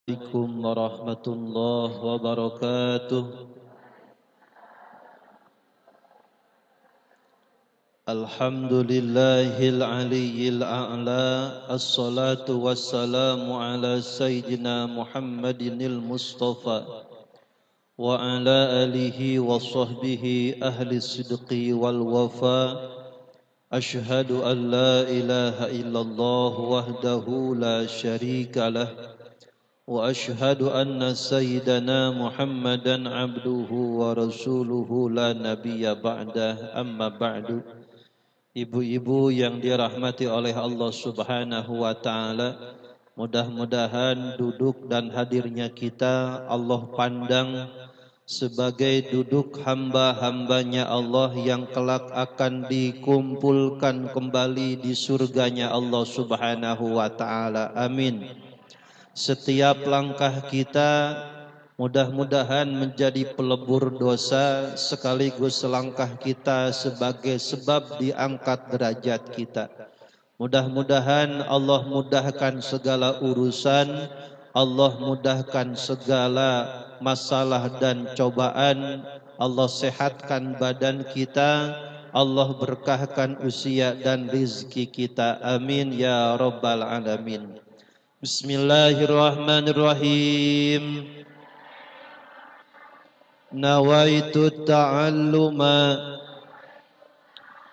Assalamualaikum warahmatullahi wabarakatuh. Alhamdulillahil aliyyil a'la. Assalatu wassalamu ala sayyidina Muhammadinil Mustafa wa ala alihi wa sahbihi ahli sidqi wal wafa. Ashhadu an la ilaha illallah wahdahu la syarika lah wa ashhadu anna sayyidana Muhammadan abduhu wa rasuluhu la nabiyya ba'dah. Amma ba'du. Ibu-ibu yang dirahmati oleh Allah Subhanahu wa taala, mudah-mudahan duduk dan hadirnya kita Allah pandang sebagai duduk hamba-hambanya Allah yang kelak akan dikumpulkan kembali di surganya Allah Subhanahu wa taala. Amin. Setiap langkah kita mudah-mudahan menjadi pelebur dosa, sekaligus langkah kita sebagai sebab diangkat derajat kita. Mudah-mudahan Allah mudahkan segala urusan, Allah mudahkan segala masalah dan cobaan, Allah sehatkan badan kita, Allah berkahkan usia dan rizki kita. Amin ya rabbal alamin. Bismillahirrahmanirrahim. Nawaitu ta'alluma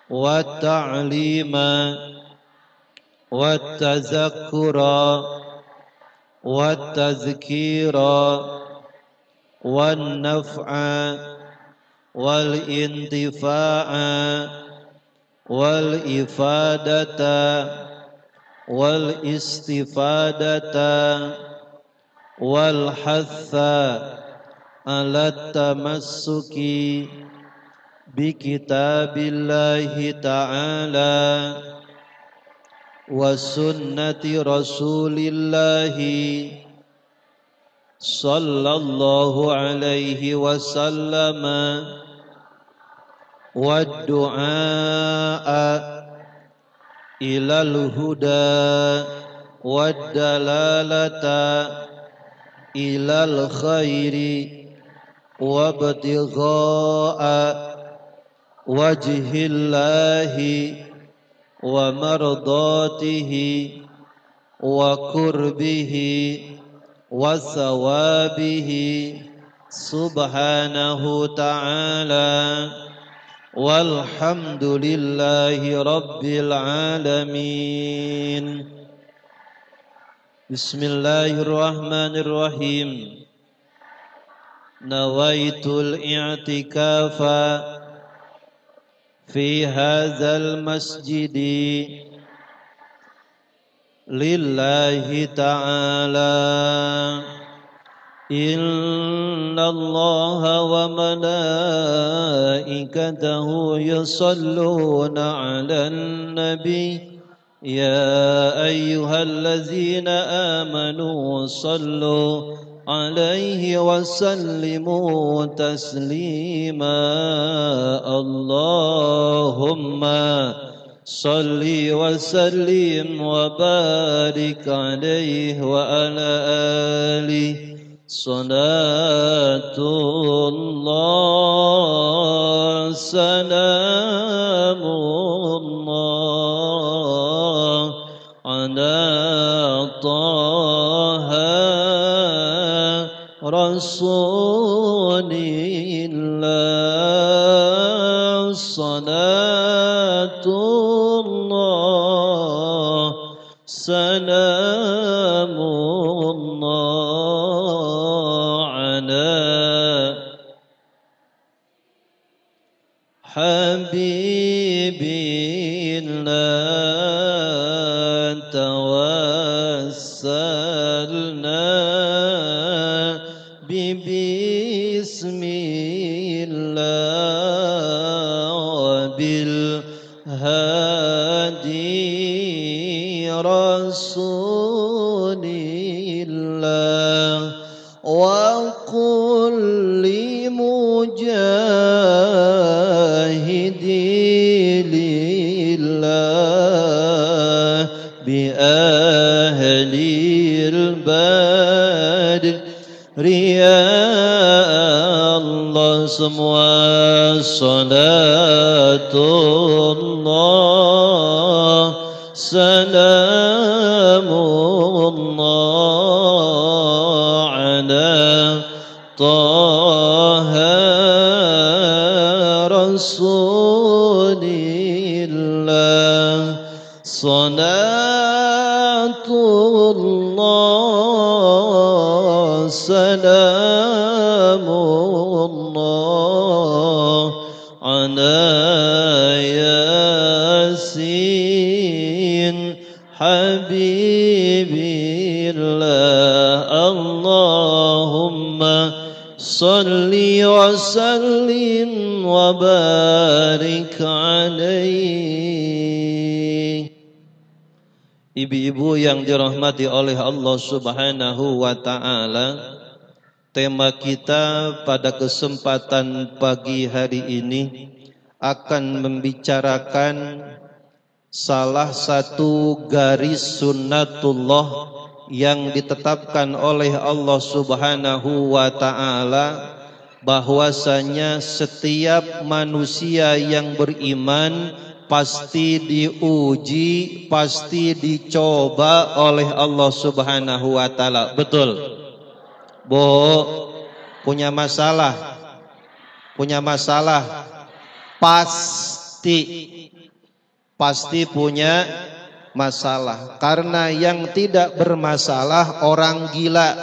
wa ta'lima wa tazakkura wa tazkira wa naf'a wal intifa'a wal ifadata wal istifadata wal hatha ala tamassuki bi kitabillahi ta'ala wa sunnati rasulillahi sallallahu alaihi wasallam wa du'a ilal huda wa dalalata ilal khairi wabtigha'a wajhillahi wa mardatihi wa kurbihi wa sawabihi subhanahu ta'ala walhamdulillahi rabbil alamin. Bismillahirrahmanirrahim. Nawaitul i'tikafa fi hadzal masjidi lillahi ta'ala. Inna Allaha wa malaikatahu yusalluna 'alan nabi ya ayyuhallazina amanu sallu alaihi wasallimu taslima. Allahumma salli wa sallim wa barik alaihi wa ala alihi. Salatullah salamullah ala taha Rasulillah. Salatullah salamullah ala habibillah. Tawassalna bismillah wa bil hadi rasulillah wa kulli mujahidi lillah bi ahlil bait Ya Allah, semua salatullah salamullah ala taha rasulillah salatullah salamullah ala yasin habibillah Allahumma salli wa sallim wa barik alaihi. Ibu-ibu yang dirahmati oleh Allah Subhanahu wa ta'ala, tema kita pada kesempatan pagi hari ini akan membicarakan salah satu garis sunnatullah yang ditetapkan oleh Allah Subhanahu wa ta'ala, bahwasanya setiap manusia yang beriman pasti diuji, pasti dicoba oleh Allah Subhanahu wa ta'ala. Betul? Bu, punya masalah? Punya masalah? Pasti punya masalah. Karena yang tidak bermasalah orang gila.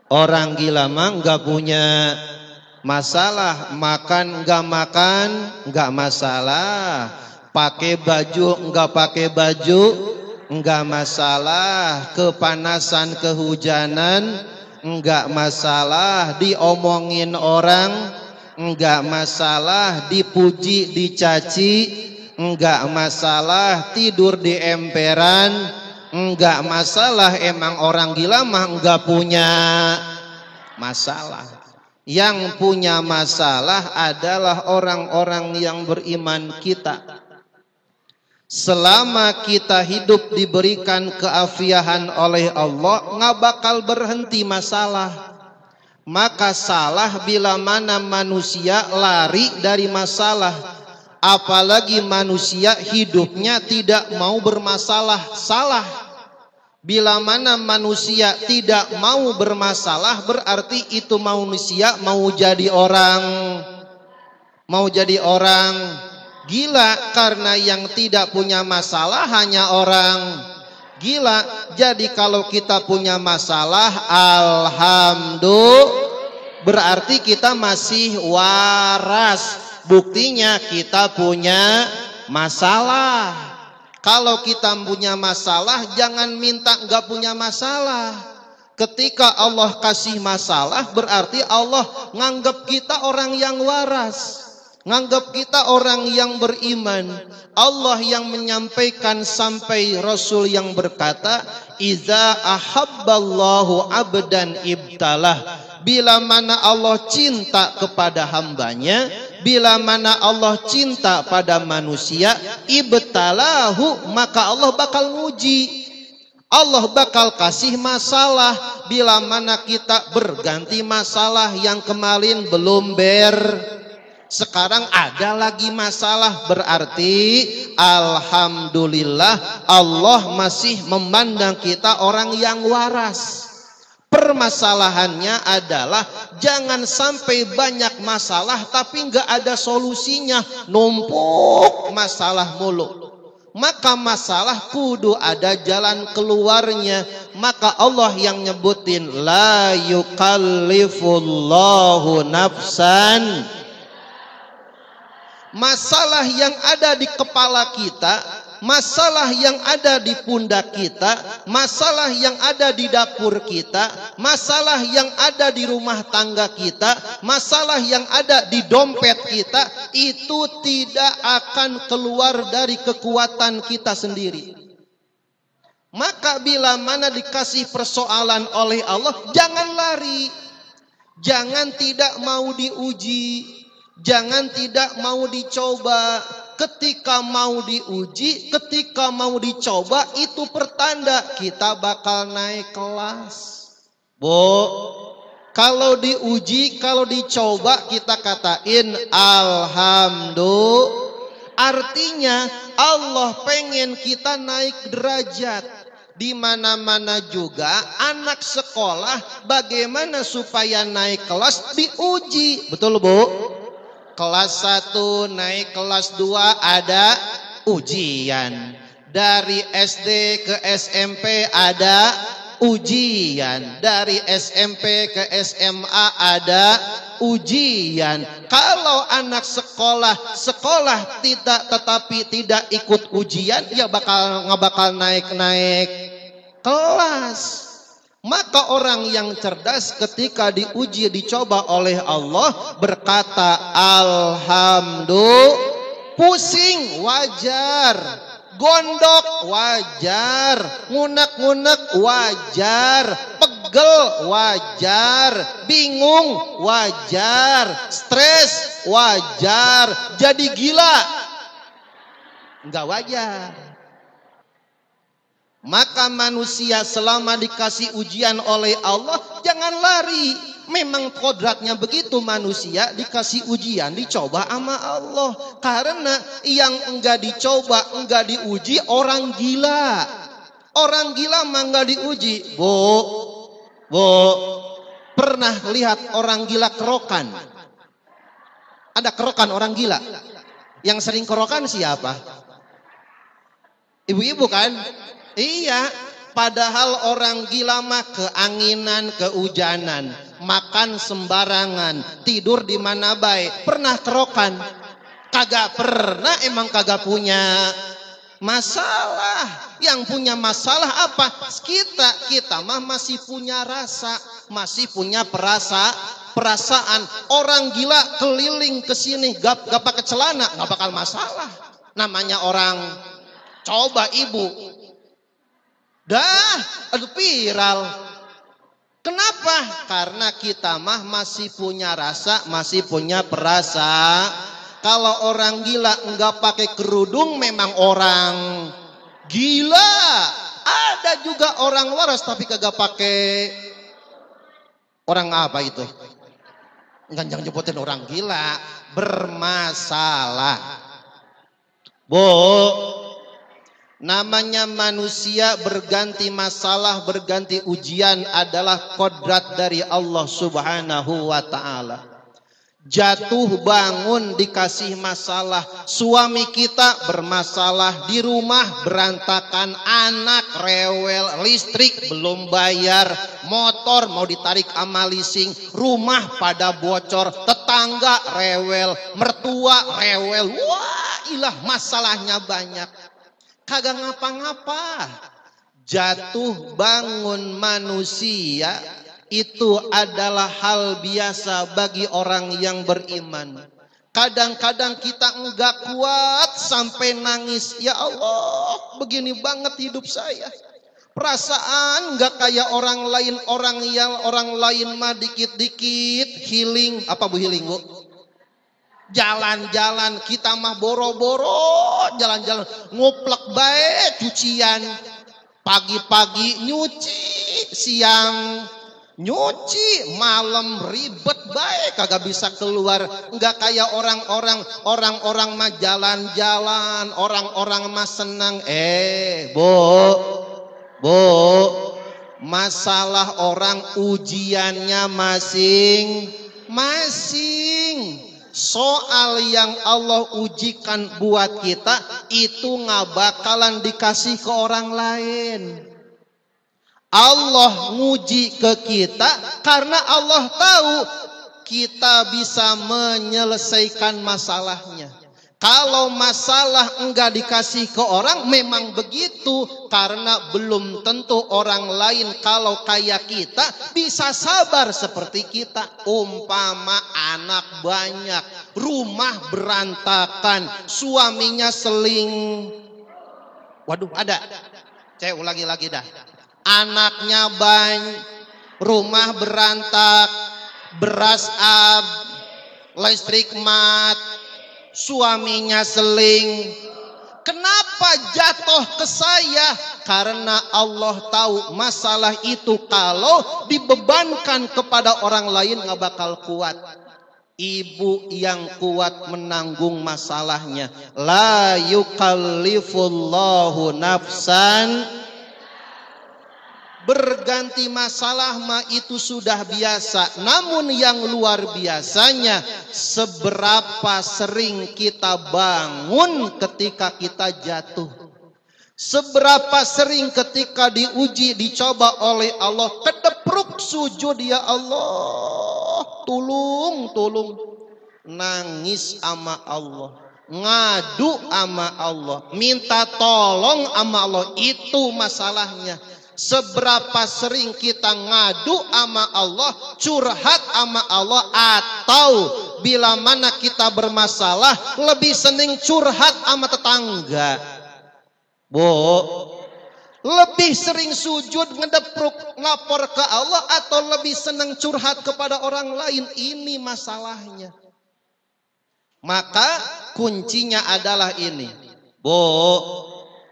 Orang gila mah enggak punya masalah. Makan enggak masalah. Pakai baju enggak pakai baju enggak masalah. Kepanasan kehujanan enggak masalah. Diomongin orang enggak masalah. Dipuji dicaci enggak masalah. Tidur di emperan enggak masalah. Emang orang gila mah enggak punya masalah. Yang punya masalah adalah orang-orang yang beriman kita. Selama kita hidup diberikan keafiahan oleh Allah, nggak bakal berhenti masalah. Maka salah bila mana manusia lari dari masalah. Apalagi manusia hidupnya tidak mau bermasalah. Salah. Bila mana manusia tidak mau bermasalah, berarti itu manusia mau jadi orang gila. Karena yang tidak punya masalah hanya orang gila. Jadi kalau kita punya masalah, alhamdulillah, berarti kita masih waras. Buktinya kita punya masalah. Kalau kita punya masalah, jangan minta enggak punya masalah. Ketika Allah kasih masalah, berarti Allah nganggap kita orang yang waras, nganggap kita orang yang beriman. Allah yang menyampaikan sampai Rasul yang berkata, "Iza ahabballahu abdan ibtalah." Bila mana Allah cinta kepada hambanya, bila mana Allah cinta pada manusia, ibtalahu, maka Allah bakal nguji. Allah bakal kasih masalah. Bila mana kita berganti masalah, yang kemarin belum sekarang ada lagi masalah, berarti alhamdulillah Allah masih memandang kita orang yang waras. Permasalahannya adalah jangan sampai banyak masalah tapi nggak ada solusinya, numpuk masalah mulu. Maka masalah kudu ada jalan keluarnya. Maka Allah yang nyebutin la yukallifullahu nafsan. Masalah yang ada di kepala kita, masalah yang ada di pundak kita, masalah yang ada di dapur kita, masalah yang ada di rumah tangga kita, masalah yang ada di dompet kita, itu tidak akan keluar dari kekuatan kita sendiri. Maka bila mana dikasih persoalan oleh Allah, jangan lari, jangan tidak mau diuji, jangan tidak mau dicoba. Ketika mau diuji, ketika mau dicoba, itu pertanda kita bakal naik kelas. Bu, kalau diuji, kalau dicoba kita katain alhamdulillah. Artinya Allah pengen kita naik derajat. Di mana-mana juga anak sekolah bagaimana supaya naik kelas diuji. Betul Bu? Kelas 1 naik kelas 2 ada ujian. Dari SD ke SMP ada ujian. Dari SMP ke SMA ada ujian. Kalau anak sekolah tidak, tetapi tidak ikut ujian, ya nggak bakal naik kelas. Maka orang yang cerdas ketika diuji, dicoba oleh Allah berkata alhamdulillah. Pusing wajar, gondok wajar, ngunek-ngunek wajar, pegel wajar, bingung wajar, stres wajar, jadi gila enggak wajar. Maka manusia selama dikasih ujian oleh Allah jangan lari. Memang kodratnya begitu, manusia dikasih ujian, dicoba sama Allah. Karena yang enggak dicoba, enggak diuji orang gila. Orang gila mah enggak diuji. Bu, pernah lihat orang gila kerokan? Ada kerokan orang gila? Yang sering kerokan siapa? Ibu-ibu kan? Iya, padahal orang gila mah keanginan, kehujanan, makan sembarangan, tidur di mana baik. Pernah kerokan? Kagak pernah, emang kagak punya masalah. Yang punya masalah apa? Kita mah masih punya rasa, masih punya perasaan. Orang gila keliling ke sini gak pakai celana, nggak bakal masalah. Namanya orang coba ibu. Dah, aduh viral. Kenapa? Karena kita mah masih punya rasa, masih punya perasa. Kalau orang gila enggak pakai kerudung memang orang gila. Ada juga orang waras tapi kagak pakai. Orang apa itu? Enggak, jangan nyebutin orang gila, bermasalah. Namanya manusia berganti masalah, berganti ujian adalah kodrat dari Allah Subhanahu wa ta'ala. Jatuh bangun dikasih masalah, suami kita bermasalah, di rumah berantakan, anak rewel, listrik belum bayar, motor mau ditarik sama leasing, rumah pada bocor, tetangga rewel, mertua rewel. Wah, ilah masalahnya banyak. Kagak ngapa-ngapa. Jatuh bangun manusia itu adalah hal biasa bagi orang yang beriman. Kadang-kadang kita enggak kuat sampai nangis. Ya Allah, begini banget hidup saya. Perasaan enggak kayak orang lain. Orang lain mah dikit-dikit healing. Apa Bu healing, Bu? Jalan-jalan, kita mah boro-boro jalan-jalan, nguplek baik cucian, pagi-pagi nyuci, siang nyuci, malam ribet baik kagak bisa keluar. Enggak kayak orang mah jalan-jalan, orang mah senang. Bu, masalah orang ujiannya masing-masing. Soal yang Allah ujikan buat kita itu nggak bakalan dikasih ke orang lain. Allah nguji ke kita karena Allah tahu kita bisa menyelesaikan masalahnya. Kalau masalah enggak dikasih ke orang memang begitu, karena belum tentu orang lain kalau kayak kita bisa sabar seperti kita. Umpama anak banyak, rumah berantakan, suaminya seling. Waduh, ada. Saya ulangi lagi dah. Anaknya banyak, rumah berantak, beras listrik mat, suaminya seling, Kenapa jatuh ke saya? Karena Allah tahu masalah itu kalau dibebankan kepada orang lain nggak bakal kuat. Ibu yang kuat menanggung masalahnya. La yukallifullahu nafsan. Berganti masalah mah itu sudah biasa. Namun yang luar biasanya, seberapa sering kita bangun ketika kita jatuh. Seberapa sering ketika diuji, dicoba oleh Allah, kedepruk sujud, ya Allah, tolong, nangis sama Allah, ngadu sama Allah, minta tolong sama Allah. Itu masalahnya. Seberapa sering kita ngadu sama Allah, curhat sama Allah, atau bila mana kita bermasalah lebih seneng curhat sama tetangga. Lebih sering sujud ngedepruk lapor ke Allah atau lebih senang curhat kepada orang lain? Ini masalahnya. Maka kuncinya adalah ini.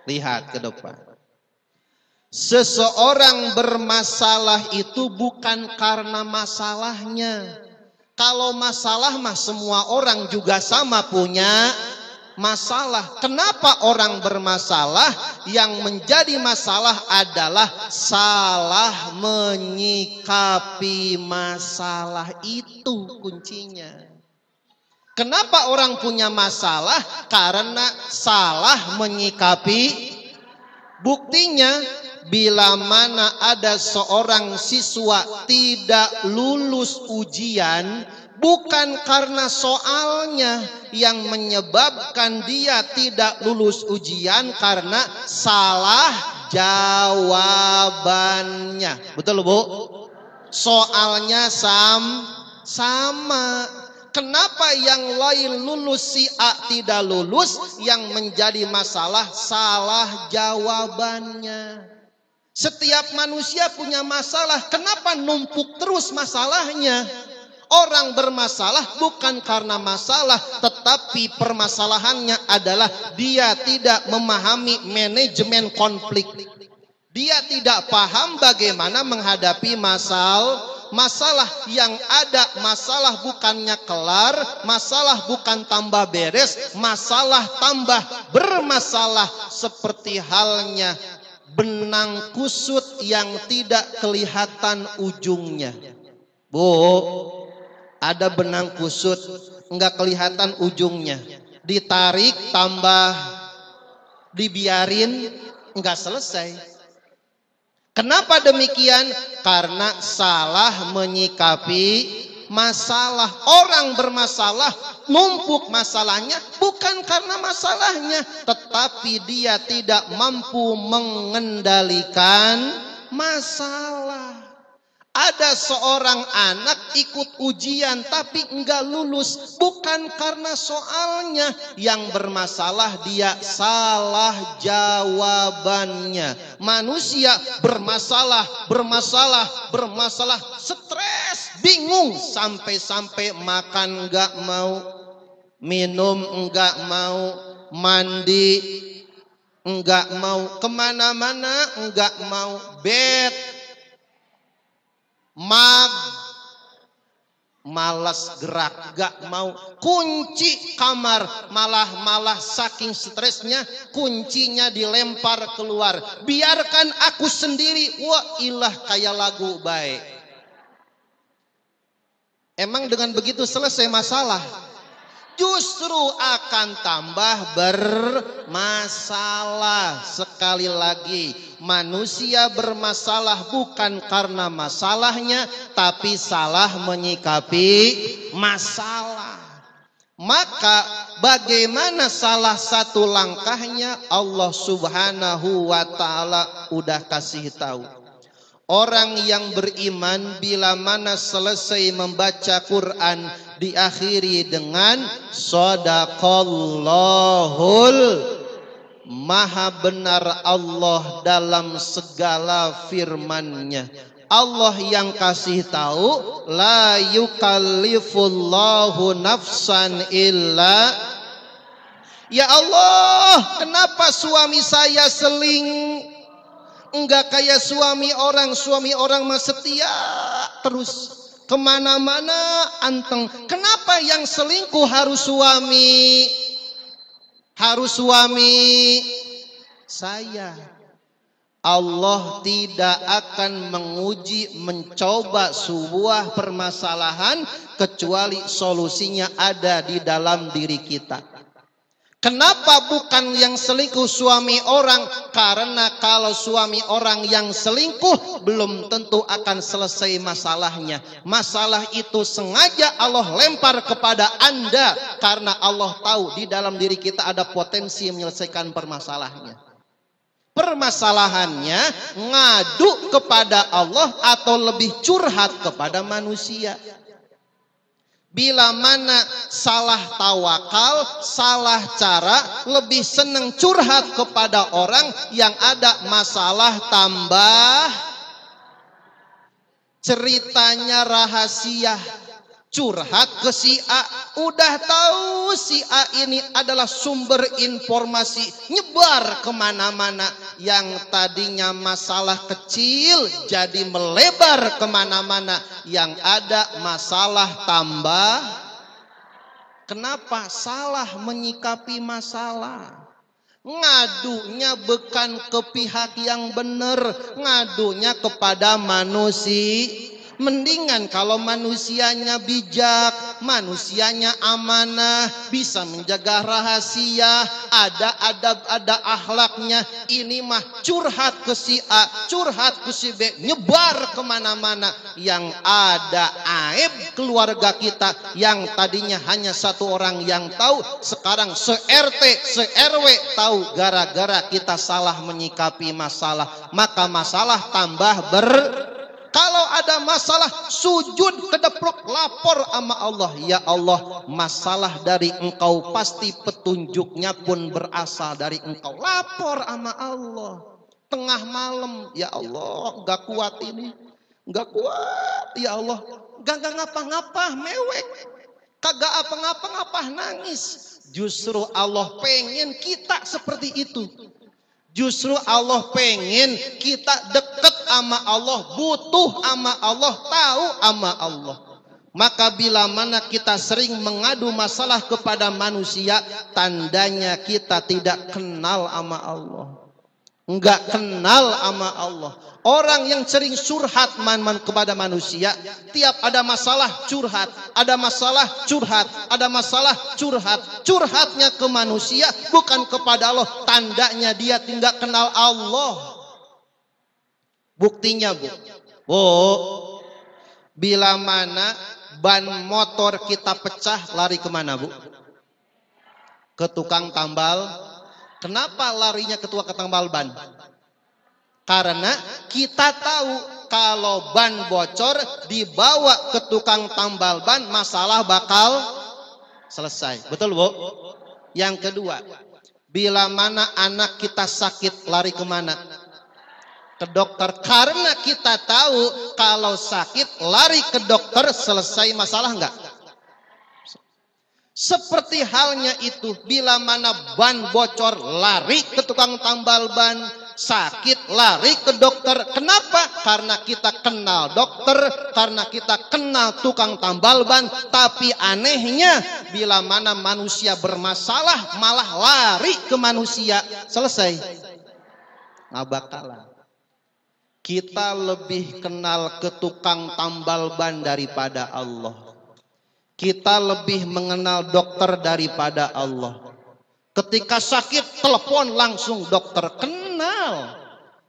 Lihat ke depan. Seseorang bermasalah itu bukan karena masalahnya. Kalau masalah mah semua orang juga sama punya masalah. Kenapa orang bermasalah? Yang menjadi masalah adalah salah menyikapi masalah. Itu kuncinya. Kenapa orang punya masalah? Karena salah menyikapi. Buktinya, bila mana ada seorang siswa tidak lulus ujian, bukan karena soalnya yang menyebabkan dia tidak lulus ujian, karena salah jawabannya. Betul, Bu? Soalnya sama. Kenapa yang lain lulus, si A tidak lulus? Yang menjadi masalah salah jawabannya. Setiap manusia punya masalah. Kenapa numpuk terus masalahnya? Orang bermasalah bukan karena masalah, tetapi permasalahannya adalah dia tidak memahami manajemen konflik. Dia tidak paham bagaimana menghadapi masalah yang ada. Masalah bukannya kelar, masalah bukan tambah beres, masalah tambah bermasalah. Seperti halnya benang kusut yang tidak kelihatan ujungnya. Ada benang kusut enggak kelihatan ujungnya. Ditarik tambah dibiarin enggak selesai. Kenapa demikian? Karena salah menyikapi masalah. Orang bermasalah numpuk masalahnya bukan karena masalahnya, tetapi dia tidak mampu mengendalikan masalah. Ada seorang anak ikut ujian tapi enggak lulus, bukan karena soalnya. Yang bermasalah dia salah jawabannya. Manusia bermasalah, stres, bingung, sampai-sampai makan enggak mau, minum enggak mau, mandi enggak mau, kemana-mana enggak mau, malas gerak, gak mau, kunci kamar, malah saking stresnya kuncinya dilempar keluar. Biarkan aku sendiri, wah ilah kayak lagu baik. Emang dengan begitu selesai masalah? Justru akan tambah bermasalah. Sekali lagi, manusia bermasalah bukan karena masalahnya, tapi salah menyikapi masalah. Maka bagaimana salah satu langkahnya? Allah Subhanahu wa ta'ala udah kasih tahu. Orang yang beriman bila mana selesai membaca Quran diakhiri dengan Shadaqallahul, maha benar Allah dalam segala firman-Nya. Allah yang kasih tahu, la yukallifullahu nafsan illa, Ya Allah, kenapa suami saya enggak kayak suami orang mah setia terus kemana-mana anteng. Kenapa yang selingkuh harus suami? Harus suami saya. Allah tidak akan mencoba sebuah permasalahan kecuali solusinya ada di dalam diri kita. Kenapa bukan yang selingkuh suami orang? Karena kalau suami orang yang selingkuh belum tentu akan selesai masalahnya. Masalah itu sengaja Allah lempar kepada Anda karena Allah tahu di dalam diri kita ada potensi menyelesaikan permasalahannya. Permasalahannya ngadu kepada Allah atau lebih curhat kepada manusia. Bila mana salah tawakal, salah cara, lebih senang curhat kepada orang yang ada masalah tambah. Ceritanya rahasia. Curhat ke si A. Udah tahu si A ini adalah sumber informasi. Nyebar kemana-mana. Yang tadinya masalah kecil jadi melebar kemana-mana. Yang ada masalah tambah. Kenapa? Salah menyikapi masalah. Ngadunya bukan ke pihak yang benar. Ngadunya kepada manusia. Mendingan kalau manusianya bijak, manusianya amanah, bisa menjaga rahasia, ada adab, ada akhlaknya. Ini mah curhat ke si A, curhat ke si B, nyebar kemana-mana. Yang ada aib keluarga kita, yang tadinya hanya satu orang yang tahu, sekarang se-RT, se-RW tahu gara-gara kita salah menyikapi masalah. Maka masalah tambah Kalau ada masalah, sujud kedeplok, lapor sama Allah. Ya Allah, masalah dari engkau, pasti petunjuknya pun berasal dari engkau. Lapor sama Allah. Tengah malam, ya Allah, gak kuat ini. Gak kuat, ya Allah. Gak ngapa-ngapa, mewek. Kagak apa-ngapa, nangis. Justru Allah pengen kita seperti itu. Justru Allah pengen kita dekat sama Allah, butuh sama Allah, tahu sama Allah. Maka bila mana kita sering mengadu masalah kepada manusia, tandanya kita tidak kenal sama Allah. Enggak kenal sama Allah. Orang yang sering surhat kepada manusia, tiap ada masalah curhat, ada masalah curhat, ada masalah curhat. Curhatnya ke manusia bukan kepada Allah. Tandanya dia tidak kenal Allah. Buktinya Bu, bila mana ban motor kita pecah, lari kemana Bu? Ke tukang tambal. Kenapa larinya ke tukang tambal ban? Karena kita tahu kalau ban bocor dibawa ke tukang tambal ban, masalah bakal selesai. Betul Bu? Yang kedua, bila mana anak kita sakit, lari kemana? Ke dokter. Karena kita tahu kalau sakit lari ke dokter, selesai masalah enggak? Seperti halnya itu, bila mana ban bocor, lari ke tukang tambal ban. Sakit, lari ke dokter. Kenapa? Karena kita kenal dokter, karena kita kenal tukang tambal ban. Tapi anehnya, bila mana manusia bermasalah, malah lari ke manusia. Selesai. Nggak bakalan. Kita lebih kenal ke tukang tambal ban daripada Allah. Kita lebih mengenal dokter daripada Allah. Ketika sakit, telepon langsung dokter, kenal.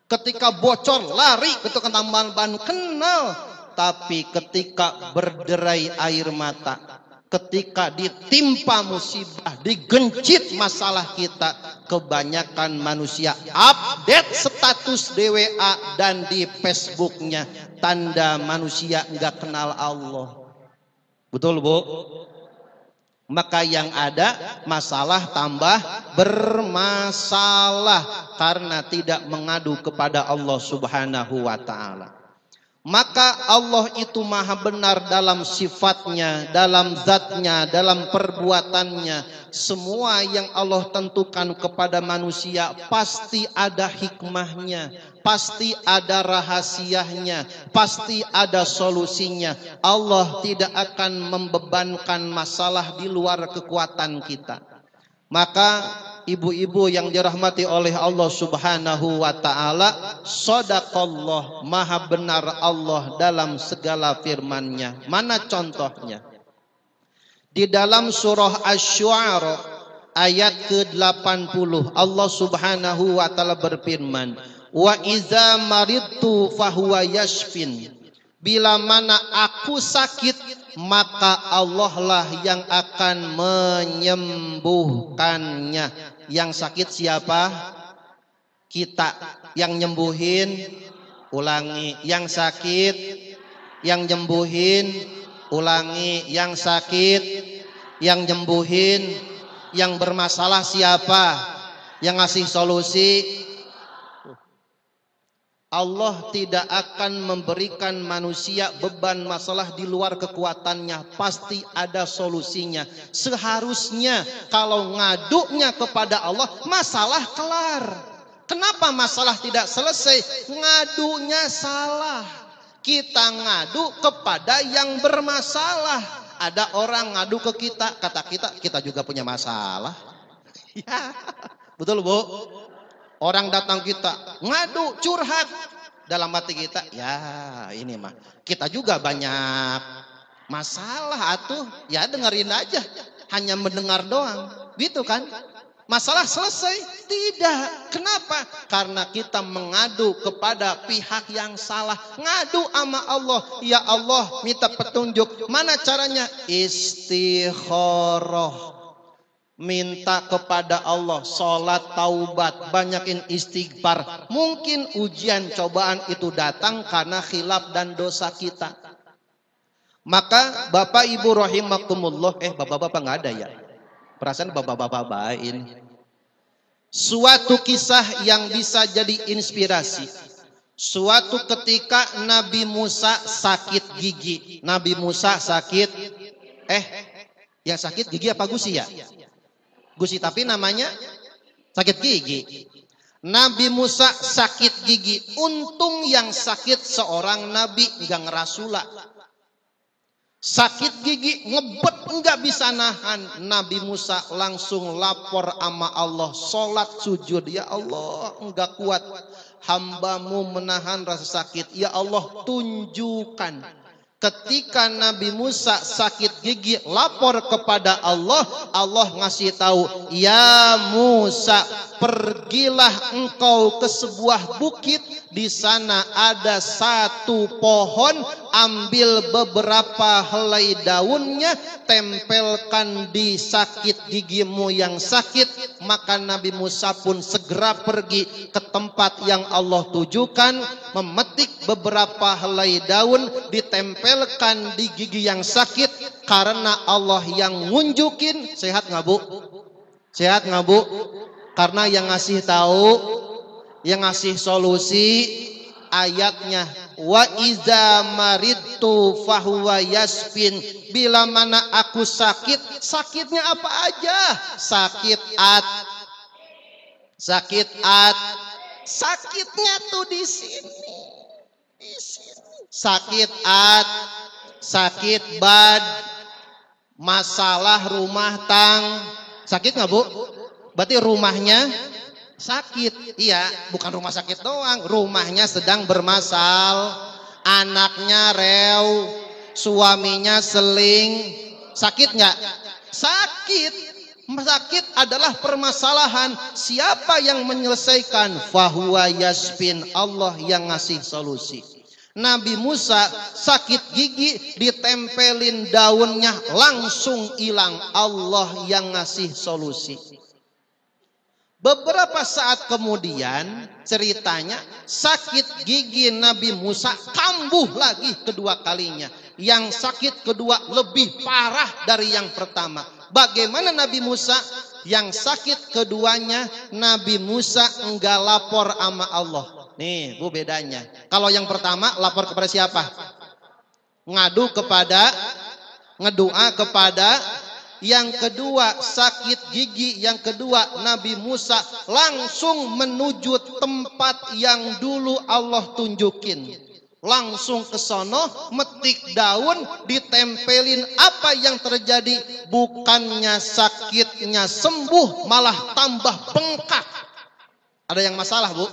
Ketika bocor, lari ke tukang tambal ban, kenal. Tapi ketika berderai air mata, ketika ditimpa musibah, digencit masalah kita, kebanyakan manusia update status di WA dan di Facebooknya. Tanda manusia nggak kenal Allah. Betul Bu? Maka yang ada masalah tambah bermasalah karena tidak mengadu kepada Allah Subhanahu wa ta'ala. Maka Allah itu maha benar dalam sifatnya, dalam zatnya, dalam perbuatannya. Semua yang Allah tentukan kepada manusia pasti ada hikmahnya, pasti ada rahasianya, pasti ada solusinya. Allah tidak akan membebankan masalah di luar kekuatan kita. Maka ibu-ibu yang dirahmati oleh Allah Subhanahu wa taala, shadaqallah, maha benar Allah dalam segala firman-Nya. Mana contohnya? Di dalam surah Asy-Syu'ara ayat ke-80 Allah Subhanahu wa taala berfirman, "Wa iza maridtu fahuwa yashfin." Bila mana aku sakit, maka Allah lah yang akan menyembuhkannya. Yang sakit siapa? Kita. Yang nyembuhin, ulangi. Yang sakit, yang nyembuhin, ulangi. Yang sakit, yang nyembuhin. Yang bermasalah siapa? Yang ngasih solusi? Allah tidak akan memberikan manusia beban masalah di luar kekuatannya. Pasti ada solusinya. Seharusnya kalau ngadunya kepada Allah, masalah kelar. Kenapa masalah tidak selesai? Ngadunya salah. Kita ngadu kepada yang bermasalah. Ada orang ngadu ke kita, kata kita juga punya masalah. Ya, betul Bu? Orang datang kita ngadu, curhat, dalam hati kita, ya ini mah kita juga banyak masalah atuh, ya dengerin aja, hanya mendengar doang, gitu kan? Masalah selesai? Tidak. Kenapa? Karena kita mengadu kepada pihak yang salah. Ngadu sama Allah, ya Allah minta petunjuk, mana caranya? Istikharah. Minta kepada Allah, sholat, taubat, banyakin istighfar. Mungkin ujian cobaan itu datang karena khilaf dan dosa kita. Maka Bapak Ibu rahimakumullah, bapak-bapak nggak ada ya? Perasaan bapak-bapak baik ini. Suatu kisah yang bisa jadi inspirasi. Suatu ketika Nabi Musa sakit gigi. Nabi Musa sakit, yang sakit gigi apa gusi ya? Gusi, tapi namanya sakit gigi. Nabi Musa sakit gigi. Untung yang sakit seorang nabi, enggak ngerasula. Sakit gigi ngebet, enggak bisa nahan. Nabi Musa langsung lapor sama Allah, sholat sujud, ya Allah enggak kuat, hambamu menahan rasa sakit, ya Allah tunjukkan. Ketika Nabi Musa sakit gigi lapor kepada Allah, Allah ngasih tahu, ya Musa, pergilah engkau ke sebuah bukit, di sana ada satu pohon, ambil beberapa helai daunnya, tempelkan di sakit gigimu yang sakit. Maka Nabi Musa pun segera pergi ke tempat yang Allah tujukan, memetik beberapa helai daun, ditempelkan di gigi yang sakit, karena Allah yang ngunjukin. Sehat nggak Bu? Sehat nggak Bu? Karena yang ngasih tahu, yang ngasih solusi ayatnya, wa iza maridtu fahuwa yasfin. Bila mana aku sakit, sakitnya apa aja? Sakitnya tuh di sini. Sakit sakit bad, masalah rumah sakit nggak Bu? Berarti rumahnya sakit. Iya, bukan rumah sakit doang, rumahnya sedang bermasalah, anaknya rew, suaminya seling. Sakit nggak? Sakit. Sakit adalah permasalahan. Siapa yang menyelesaikan? Fahuwa yasfin, Allah yang ngasih solusi. Nabi Musa sakit gigi, ditempelin daunnya langsung hilang, Allah yang ngasih solusi. Beberapa saat kemudian ceritanya sakit gigi Nabi Musa kambuh lagi kedua kalinya. Yang sakit kedua lebih parah dari yang pertama. Bagaimana Nabi Musa? Yang sakit keduanya Nabi Musa enggak lapor sama Allah. Nih, Bu, bedanya. Kalau yang pertama lapor kepada siapa? Ngadu kepada, ngedua kepada. Yang kedua sakit gigi. Yang kedua Nabi Musa langsung menuju tempat yang dulu Allah tunjukin. Langsung ke sono, metik daun, ditempelin. Apa yang terjadi? Bukannya sakitnya sembuh, malah tambah bengkak. Ada yang masalah, Bu?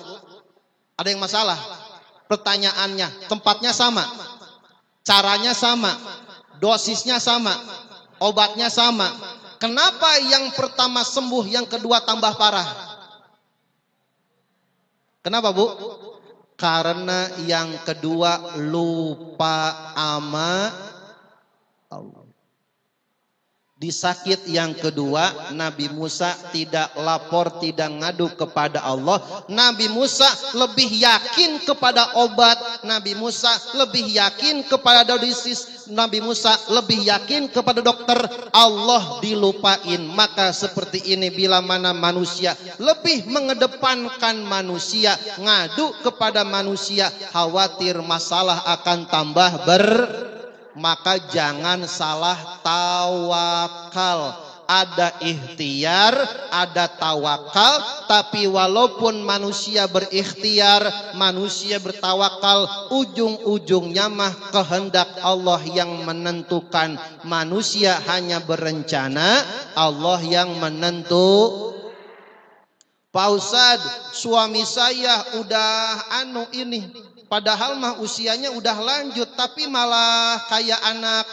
Ada yang masalah? Pertanyaannya, tempatnya sama, caranya sama, dosisnya sama, obatnya sama. Kenapa yang pertama sembuh, yang kedua tambah parah? Kenapa, Bu? Karena yang kedua lupa ama Allah. Di sakit yang kedua, Nabi Musa tidak lapor, tidak ngadu kepada Allah. Nabi Musa lebih yakin kepada obat. Nabi Musa lebih yakin kepada dosis. Nabi Musa lebih yakin kepada dokter. Allah dilupain. Maka seperti ini, bila mana manusia lebih mengedepankan manusia, ngadu kepada manusia, khawatir masalah akan tambah maka jangan salah tawakal. Ada ikhtiar, ada tawakal. Tapi walaupun manusia berikhtiar, manusia bertawakal, ujung-ujungnya mah kehendak Allah yang menentukan. Manusia hanya berencana, Allah yang menentu. Pak Ustadz, suami saya udah ini, padahal mah usianya udah lanjut, tapi malah kayak anak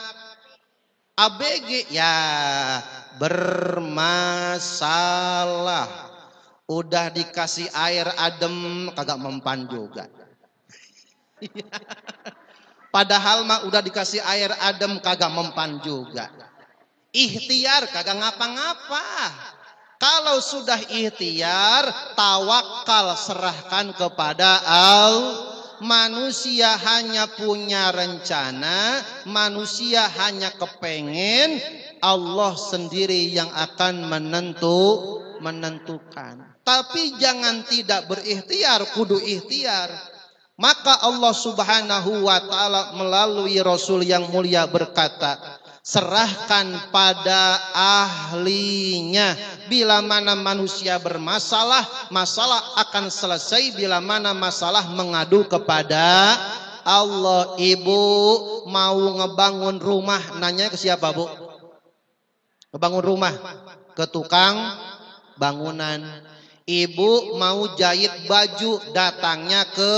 ABG. Ya, bermasalah. Udah dikasih air adem kagak mempan juga. Padahal mah udah dikasih air adem kagak mempan juga. Ikhtiar kagak ngapa-ngapa. Kalau sudah ikhtiar, tawakal, serahkan kepada Allah. Manusia hanya punya rencana, manusia hanya kepengen, Allah sendiri yang akan menentukan. Tapi jangan tidak berikhtiar, kudu ikhtiar. Maka Allah Subhanahu wa ta'ala melalui Rasul yang mulia berkata, serahkan pada ahlinya. Bila mana manusia bermasalah, masalah akan selesai bila mana masalah mengadu kepada Allah. Ibu mau ngebangun rumah, nanya ke siapa, Bu? Ngebangun rumah? Ke tukang bangunan. Ibu mau jahit baju, datangnya ke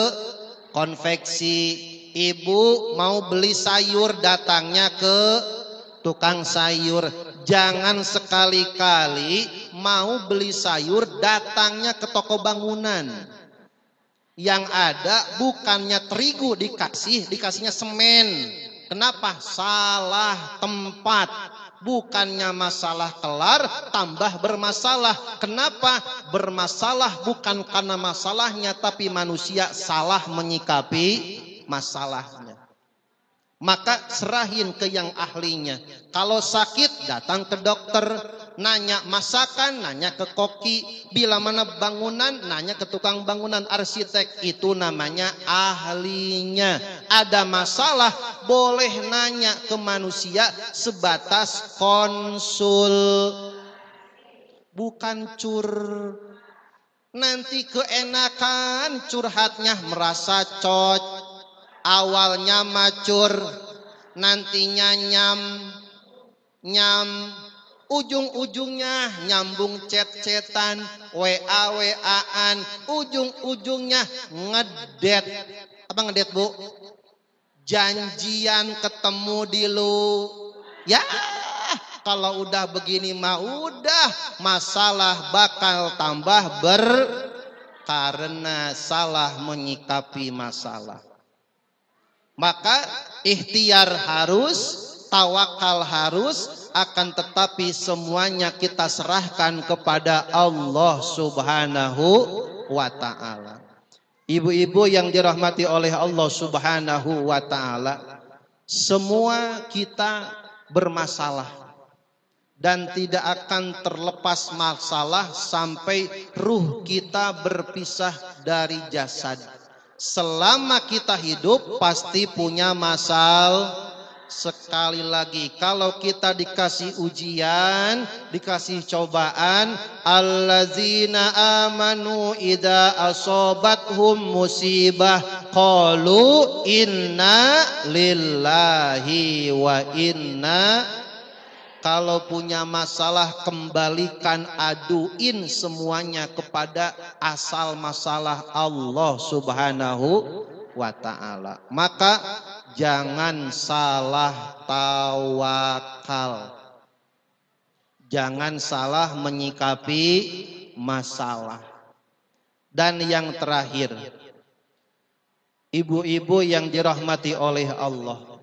konveksi. Ibu mau beli sayur, datangnya ke tukang sayur. Jangan sekali-kali mau beli sayur datangnya ke toko bangunan. Yang ada bukannya terigu dikasihnya semen. Kenapa? Salah tempat. Bukannya masalah kelar, tambah bermasalah. Kenapa? Bermasalah bukan karena masalahnya, tapi manusia salah menyikapi masalahnya. Maka serahin ke yang ahlinya. Kalau sakit datang ke dokter, nanya masakan, nanya ke koki. Bila mana bangunan, nanya ke tukang bangunan, arsitek. Itu namanya ahlinya. Ada masalah, boleh nanya ke manusia sebatas konsul. Bukan nanti keenakan curhatnya, merasa awalnya macur, nantinya nyam, ujung-ujungnya nyambung chat-chatan, WA-WA-an, ujung-ujungnya ngedet. Apa ngedet, Bu? Janjian ketemu di ya, kalau udah begini mah udah masalah bakal tambah karena salah menyikapi masalah. Maka ikhtiar harus, tawakal harus, akan tetapi semuanya kita serahkan kepada Allah Subhanahu wa ta'ala. Ibu-ibu yang dirahmati oleh Allah Subhanahu wa ta'ala, semua kita bermasalah dan tidak akan terlepas masalah sampai ruh kita berpisah dari jasad. Selama kita hidup pasti punya masalah. Sekali lagi, kalau kita dikasih ujian, dikasih cobaan, allazina amanu idza asobathum musibah qalu inna lillahi wa inna. Kalau punya masalah, kembalikan, aduin semuanya kepada asal masalah Allah Subhanahu wa ta'ala. Maka jangan salah tawakal. Jangan salah menyikapi masalah. Dan yang terakhir, ibu-ibu yang dirahmati oleh Allah,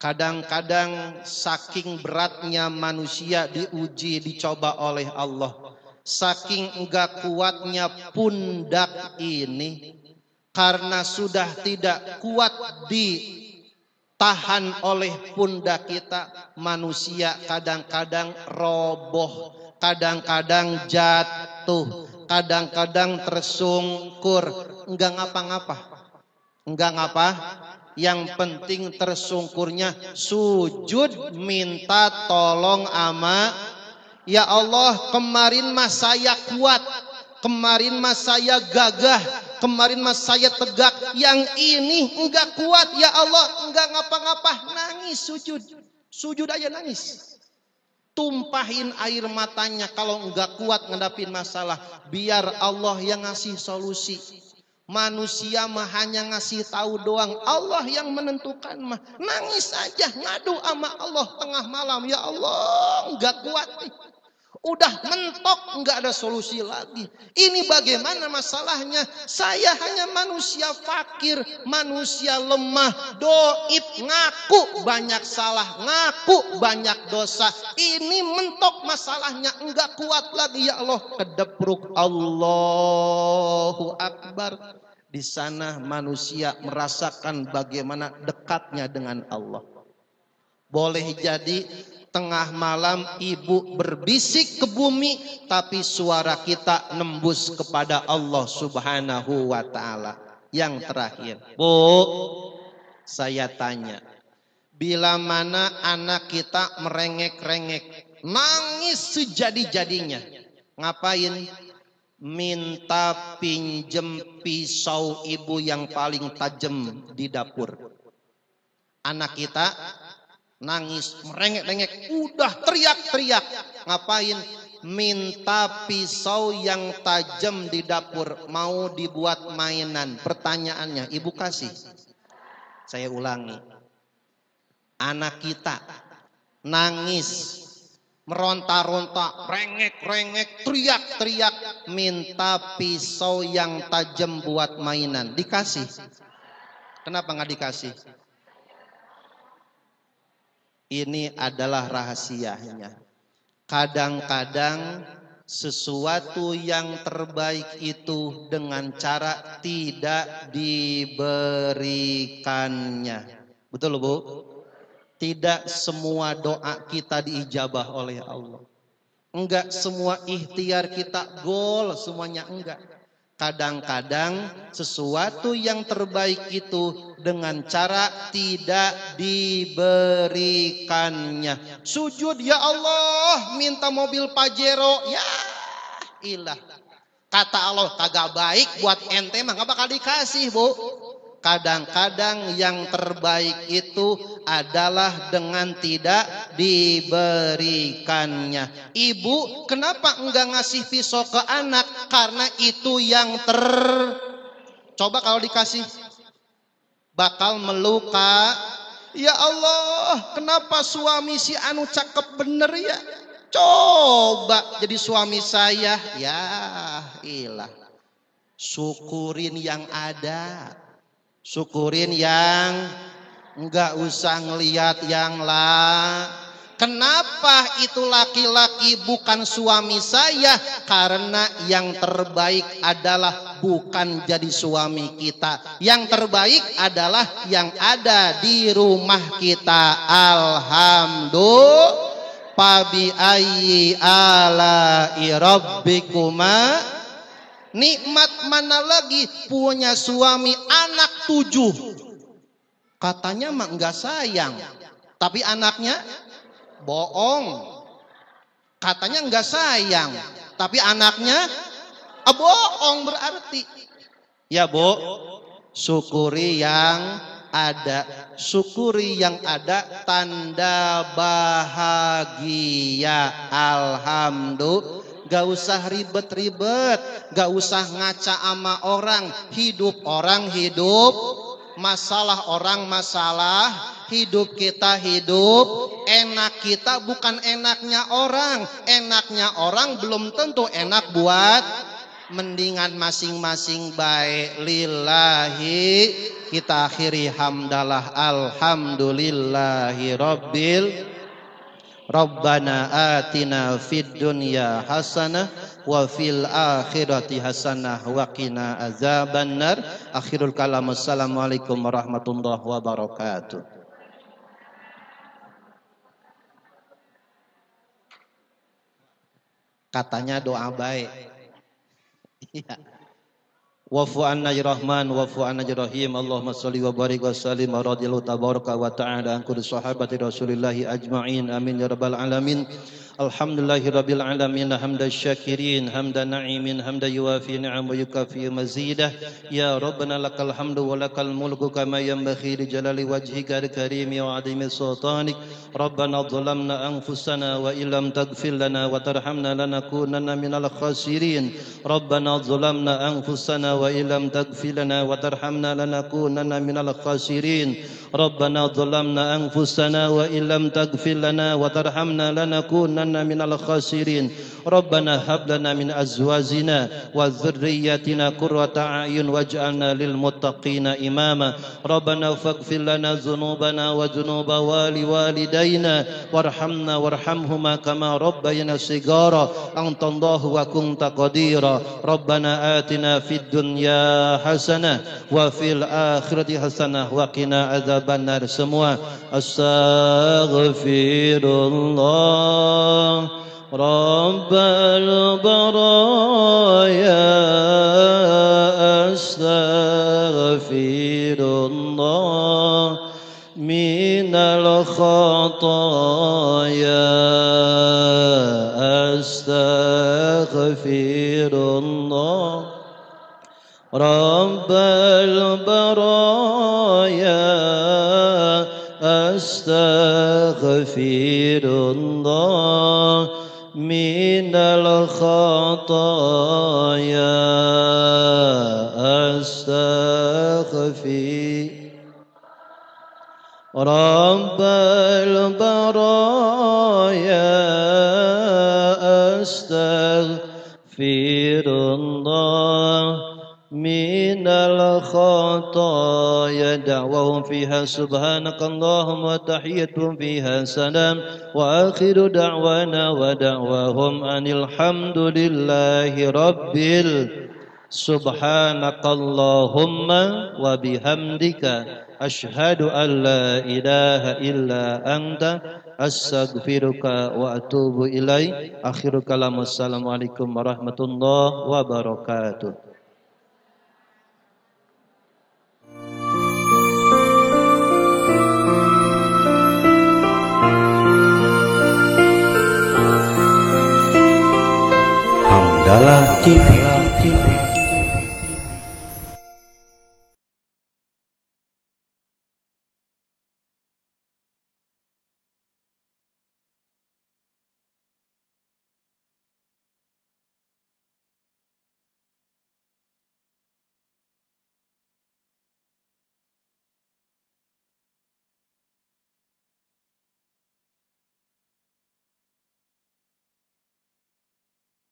kadang-kadang saking beratnya manusia diuji, dicoba oleh Allah, saking enggak kuatnya pundak ini, karena sudah tidak kuat ditahan oleh pundak kita, manusia kadang-kadang roboh, kadang-kadang jatuh, kadang-kadang tersungkur, enggak ngapa-ngapa, enggak ngapa. Yang penting tersungkurnya sujud minta tolong ama, ya Allah, kemarin mah saya kuat, kemarin mah saya gagah, kemarin mah saya tegak, yang ini enggak kuat ya Allah, enggak ngapa-ngapa, nangis sujud aja nangis, tumpahin air matanya. Kalau enggak kuat ngadapin masalah, biar Allah yang ngasih solusi. Manusia mah hanya ngasih tahu doang, Allah yang menentukan mah. Nangis aja, ngadu sama Allah tengah malam, ya Allah enggak kuat nih, udah mentok, enggak ada solusi lagi. Ini bagaimana masalahnya? Saya hanya manusia fakir, manusia lemah, doib, ngaku banyak salah, ngaku banyak dosa. Ini mentok masalahnya, enggak kuat lagi, ya Allah. Kedepruk, Allahu Akbar. Di sana manusia merasakan bagaimana dekatnya dengan Allah. Boleh jadi tengah malam ibu berbisik ke bumi, tapi suara kita nembus kepada Allah Subhanahu wa ta'ala. Yang terakhir, Bu, saya tanya, bila mana anak kita merengek-rengek, nangis sejadi-jadinya, ngapain? Minta pinjem pisau ibu yang paling tajam di dapur. Anak kita nangis, merengek-rengek, udah teriak-teriak, ngapain? Minta pisau yang tajam di dapur, mau dibuat mainan. Pertanyaannya, ibu kasih? Saya ulangi, anak kita nangis, meronta-ronta, rengek-rengek, teriak-teriak, minta pisau yang tajam buat mainan. Dikasih? Kenapa nggak dikasih? Ini adalah rahasianya. Kadang-kadang sesuatu yang terbaik itu dengan cara tidak diberikannya. Betul, Bu? Tidak semua doa kita diijabah oleh Allah. Enggak semua ikhtiar kita gol semuanya, enggak. Kadang-kadang sesuatu yang terbaik itu dengan cara tidak diberikannya. Sujud, ya Allah, minta mobil Pajero, ya ilah. Kata Allah, kagak baik buat ente mah gak bakal dikasih, Bu. Kadang-kadang yang terbaik itu adalah dengan tidak diberikannya. Ibu, kenapa enggak ngasih pisau ke anak? Karena itu yang coba kalau dikasih bakal meluka. Ya Allah, kenapa suami si anu cakep bener ya? Coba jadi suami saya. Ya ilah. Syukurin yang ada. Syukurin yang enggak usah ngelihat yang Kenapa itu laki-laki bukan suami saya? Karena yang terbaik adalah bukan jadi suami kita. Yang terbaik adalah yang ada di rumah kita. Alhamdulillah. Fabi ayyi ala'i rabbikuma. Nikmat mana lagi punya suami anak 7. Katanya mah enggak sayang, tapi anaknya bohong. Katanya enggak sayang, tapi anaknya bohong berarti. Ya Bu, syukuri yang ada. Syukuri yang ada, tanda bahagia. Alhamdulillah. Gak usah ribet-ribet, gak usah ngaca sama orang. Hidup orang hidup, masalah orang masalah, hidup kita hidup. Enak kita bukan enaknya orang. Enaknya orang belum tentu enak buat. Mendingan masing-masing baik lillahi. Kita akhiri hamdalah alhamdulillahi rabbil. Rabbana atina fid dunya hasanah wa fil akhirati hasanah wa qina azabannar. Akhirul kalam, assalamualaikum warahmatullahi wabarakatuh. Katanya doa baik. Iya. Wafu anna ya Rahman, wafu anna ya Rahim. Allahumma salli wa barik wa sallim wa radiyallahu tabaraka wa ta'ala an kulli sahabati Rasulillahi ajma'in. Amin ya rabbal alamin. Alhamdulillahi rabbil alamin, hamdan syakirin, hamdan na'imin, hamdan yuwafi ni'am wa yukafi mazidah. Ya Rabbana lakal hamdu wa lakal mulku kama yanbaghi li jalali wajhika al-karim wa 'azimi sultanik. Rabbana dhalamna anfusana wa illam taghfir lana wa tarhamna lanakunanna minal khasirin. Rabbana dhalamna anfusana wa illam taghfir lana wa tarhamna lanakunanna minal khasirin. Rabbana dhalamna anfusana wa illam taghfir lana wa tarhamna lanakunanna minal khasirin. Rabbana hab lana min azwajina wa dhurriyyatina qurrata a'yun waj'alna lil muttaqina imama. Rabbana faghfir lana dhunubana wa dhunuba walidaina warhamna warhamhuma kama rabbayana shighara. Antallahu wa kunta qadira. Rabbana atina fid dunya hasanah wa fil akhirati hasanah wa qina adzabannar. Semua astaghfirullah Rabbal baraya, astaghfirullah minal khataya, astaghfirullah Rabbal baraya, astaghfirullah minal khataya, Rabbal baraya, astaghfirullah minal khataya. Da'wahum fiha subhanakallahumma wa tahiyyatuhum fiha salam wa akhiru da'wana wa da'wahum anil hamdulillahi rabbil. Subhanakallahumma wa bihamdika ashhadu an la ilaha illa anta astaghfiruka wa atubu ilaik. Akhirul kalam, assalamualaikum warahmatullahi wabarakatuh.